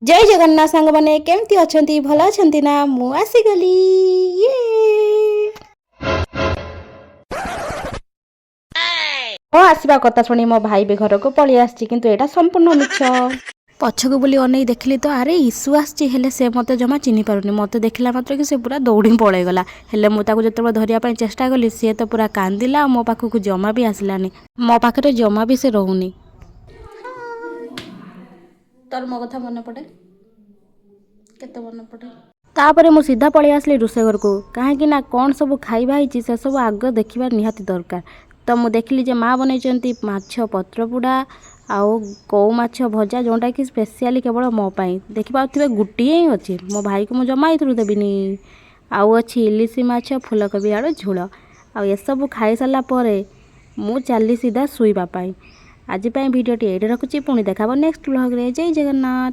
जय जगन्नाथ सांग मैंने केमती अच्छी भल अच्छी ना मु आसीगली मो आसवा कथा शुणी मो भाई भी घर को पलि आसी किंतु एटा संपूर्ण मिछ पछकू बोली अनई देखली तो अरे ईसु आसी हेले से मत जमा चिन्ह पारुनी मत देखला मात्र कि से पूरा दौड़ी पलैगला हेले मु ताको जतबे धरिया चेष्टा कली सी तो पूरा कांदिला मो पाखक जमा भी आसलानी मो पाखे जमा भी से रोनी तोर मो कथा मन पड़े केते मन पड़े तापर मु सीधा पलि आसली रोषे घर को कहीं ना कौन सब खाइबा होइछि से सब आग देखिबा निहाती दरकार तो मु देखली जे माँ बनैछंती माछ पत्रपोड़ा आउ कौ माछ भजा जोटा कि स्पेशली केवल मो पाई देखि पाउथिबे गुटिए ही अछि मो भाई को मु जमा इथरु देबिनी आउ अछि इलिसी माछ फूलकोबी आलू झोल आ ये सब खाई सारा परे मु चली सीधा सुईबा पाई आज वीडियो टी एडे रखुची पुणी देखाबो नेक्स्ट व्लॉग रे। जय जगन्नाथ।